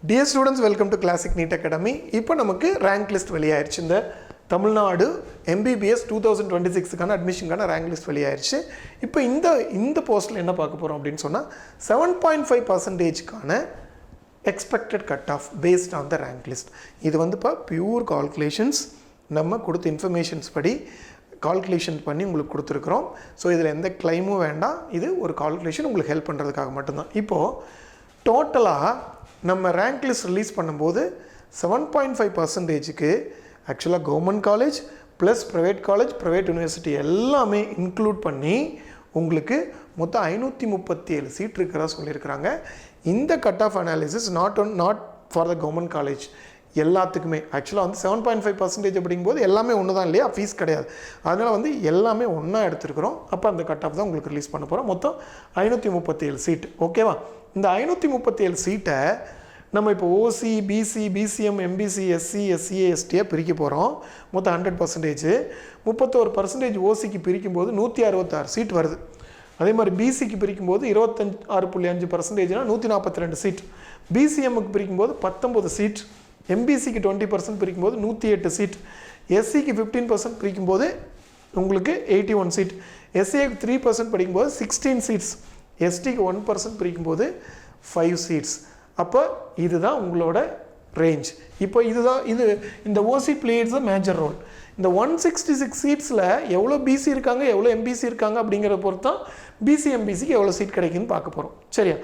Dear students, welcome to Classic NEET Academy. இப்போ நமக்கு rank list வெளியாயிருச்சு. இந்த தமிழ்நாடு MBBS 2026க்கான அட்மிஷனுக்கான ரேங்க் லிஸ்ட் வெளியாயிருச்சு. இப்போ இந்த போஸ்ட்டில் என்ன பார்க்க போகிறோம் அப்படின்னு சொன்னால் 7.5%க்கான expected cut off based on the rank list. இது வந்து இப்போ பியூர் கால்குலேஷன்ஸ் நம்ம கொடுத்த இன்ஃபர்மேஷன்ஸ் படி கால்குலேஷன் பண்ணி உங்களுக்கு கொடுத்துருக்குறோம். ஸோ இதில் எந்த கிளைமும் வேண்டாம், இது ஒரு கால்குலேஷன் உங்களுக்கு ஹெல்ப் பண்ணுறதுக்காக மட்டும்தான். இப்போது டோட்டலாக நம்ம ரேங்க் லிஸ்ட் ரிலீஸ் பண்ணும்போது 7.5%க்கு ஆக்சுவலாக government college plus private college, private university எல்லாமே இன்க்ளூட் பண்ணி உங்களுக்கு மொத்தம் 537 சீட் இருக்கிறதா சொல்லியிருக்கிறாங்க. இந்த cut off analysis not for the government college, எல்லாத்துக்குமே ஆக்சுவலாக வந்து 7.5% அப்படிங்கும்போது எல்லாமே ஒன்று தான் இல்லையா, ஃபீஸ் கிடையாது. அதனால் வந்து எல்லாமே ஒன்றா எடுத்துருக்குறோம். அப்போ அந்த கட் ஆஃப் தான் உங்களுக்கு ரிலீஸ் பண்ண போகிறோம். மொத்தம் 537 சீட். ஓகேவா? இந்த 537 சீட்டை நம்ம இப்போ OC, BC, BCM, MBC, SC, SCA, எஸ்டியாக பிரிக்க போகிறோம். மொத்தம் 100%. 31% ஓசிக்கு பிரிக்கும்போது 166 சீட் வருது. அதே மாதிரி பிசிக்கு பிரிக்கும்போது 26.5%னா 142 சீட். பிசிஎம்முக்கு பிரிக்கும்போது 19 சீட். எம்பிசிக்கு 20% பிரிக்கும்போது 108 சீட். எஸ்சிக்கு 15% பிரிக்கும்போது உங்களுக்கு 81 சீட். எஸ்சிக்கு 3% படிக்கும்போது 16 சீட்ஸ். எஸ்டிக்கு 1% பிரிக்கும்போது 5 சீட்ஸ். அப்போ இதுதான் உங்களோட ரேஞ்ச். இப்போ இந்த ஓசி பிளேட்ஸ் மேஜர் ரோல். இந்த 166 சீட்ஸில் எவ்வளோ பிசி இருக்காங்க, எவ்வளோ எம்பிசி இருக்காங்க அப்படிங்கிறத பொறுத்து தான் பிசி எம்பிசிக்கு எவ்வளோ சீட் கிடைக்குன்னு பார்க்க போகிறோம். சரியா?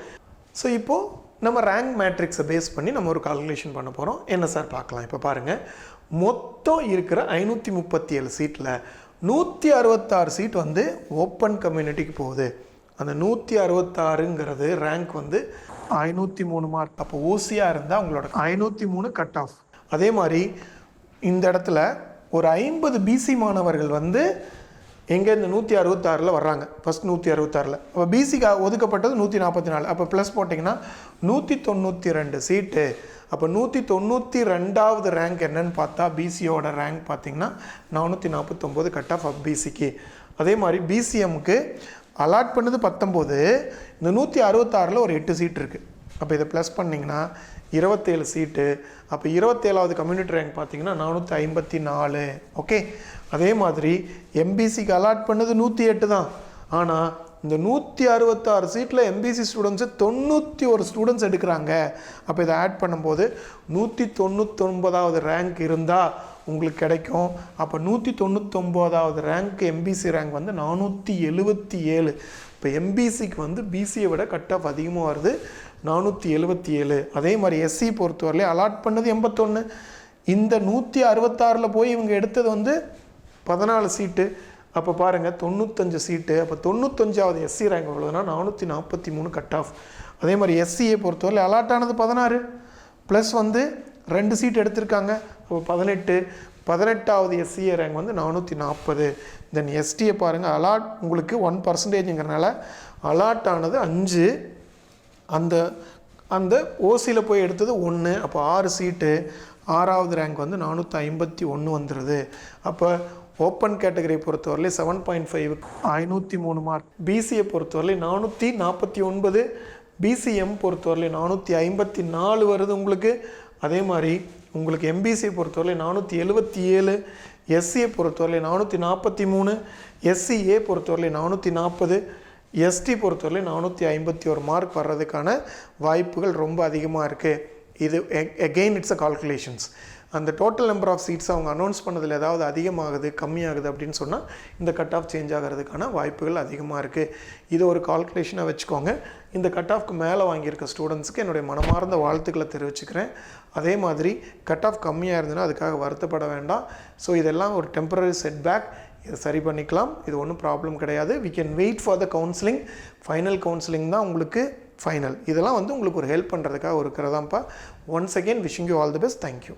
ஸோ இப்போது நம்ம ரேங்க் மேட்ரிக்ஸை பேஸ் பண்ணி நம்ம ஒரு கால்குலேஷன் பண்ண போகிறோம். என்ன சார் பார்க்கலாம். இப்போ பாருங்கள், மொத்தம் இருக்கிற 537 சீட்டில் 166 சீட் வந்து ஓப்பன் கம்யூனிட்டிக்கு போகுது. அந்த 166ங்கிறது ரேங்க் வந்து 503 மார்க். அப்போ ஓசியாக இருந்தால் உங்களோட 503 கட் ஆஃப். அதே மாதிரி இந்த இடத்துல ஒரு 50 பிசி மாணவர்கள் வந்து எங்கே இந்த 166ல் வர்றாங்க. ஃபஸ்ட் 166ல் அப்போ பிசிக்கு ஒதுக்கப்பட்டது 144. அப்போ ப்ளஸ் போட்டிங்கன்னா 192 சீட்டு. அப்போ 192வது ரேங்க் என்னன்னு பார்த்தா பிசியோட ரேங்க் பார்த்திங்கன்னா 449 கட் ஆஃப் பிசிக்கு. அதே மாதிரி பிசிஎம்முக்கு அலாட் பண்ணது 19. இந்த 166ல் ஒரு 8 சீட் இருக்குது. அப்போ இதை ப்ளஸ் பண்ணிங்கன்னா 27 சீட்டு. அப்போ 27வது கம்யூனிட்டி ரேங்க் பார்த்தீங்கன்னா 454. ஓகே. அதே மாதிரி எம்பிசிக்கு அலாட் பண்ணது 108 தான். ஆனால் இந்த 166 சீட்டில் எம்பிசி ஸ்டூடெண்ட்ஸு 91 ஸ்டூடெண்ட்ஸ் எடுக்கிறாங்க. அப்போ இதை ஆட் பண்ணும்போது 199வது ரேங்க் இருந்தால் உங்களுக்கு கிடைக்கும். அப்போ 199வது ரேங்க் எம்பிசி ரேங்க் வந்து 477. இப்போ எம்பிசிக்கு வந்து பிசியை விட கட் ஆஃப் அதிகமாக வருது, 477. அதே மாதிரி எஸ்சி பொறுத்தவரையிலே அலாட் பண்ணது 81. இந்த 166ல் போய் இவங்க எடுத்தது வந்து 14 சீட்டு. அப்போ பாருங்கள் 95 சீட்டு. அப்போ 95வது எஸ்சி ரேங்க் எவ்வளோதுன்னா 443 கட் ஆஃப். அதே மாதிரி எஸ்சியை பொறுத்தவரை அலாட் ஆனது 16 ப்ளஸ் வந்து 2 சீட் எடுத்திருக்காங்க. அப்போ 18வது எஸ்சிஏ ரேங்க் வந்து 440. தென் எஸ்டியை பாருங்கள், அலாட் உங்களுக்கு 1%ங்கிறனால அலாட் ஆனது 5. அந்த ஓசியில் போய் எடுத்தது 1. அப்போ 6 சீட்டு. 6வது ரேங்க் வந்து 451 வந்துடுது. அப்போ ஓப்பன் கேட்டகரியை பொறுத்தவரையிலே 7.5 503 மார்க். பிசியை பொறுத்தவரையிலே 449. பிசிஎம் பொறுத்தவரையிலே 454 வருது உங்களுக்கு. அதே மாதிரி உங்களுக்கு எம்பிசியை பொறுத்தவரையிலே 477. எஸ்சியை பொறுத்தவரையிலே 443. எஸ்சிஏ பொறுத்தவரையிலே 440. எஸ்டி பொறுத்தவரையிலே 451 மார்க் வர்றதுக்கான வாய்ப்புகள் ரொம்ப அதிகமாக இருக்குது. இது அகெயின் இட்ஸ் அ கால்குலேஷன்ஸ். அந்த டோட்டல் நம்பர் ஆஃப் சீட்ஸ் அவங்க அனௌன்ஸ் பண்ணதில் ஏதாவது அதிகமாகுது கம்மியாகுது அப்படின்னு சொன்னால் இந்த கட் ஆஃப் சேஞ்ச் ஆகிறதுக்கான வாய்ப்புகள் அதிகமாக இருக்குது. இது ஒரு கால்குலேஷனாக வச்சுக்கோங்க. இந்த கட் ஆஃப்க்கு மேலே வாங்கியிருக்க ஸ்டூடெண்ட்ஸுக்கு என்னுடைய மனமார்ந்த வாழ்த்துக்களை தெரிவிச்சுக்கிறேன். அதே மாதிரி கட் ஆஃப் கம்மியாக இருந்ததுன்னா அதுக்காக வருத்தப்பட வேண்டாம். ஸோ இதெல்லாம் ஒரு டெம்பரரி செட்பேக். இதை சரி பண்ணிக்கலாம். இது ஒன்றும் ப்ராப்ளம் கிடையாது. We can wait for the counselling. Final counselling தான் உங்களுக்கு ஃபைனல். இதெல்லாம் வந்து உங்களுக்கு ஒரு ஹெல்ப் பண்ணுறதுக்காக இருக்கிறதாம்ப்பா. Once again wishing you all the best. Thank you.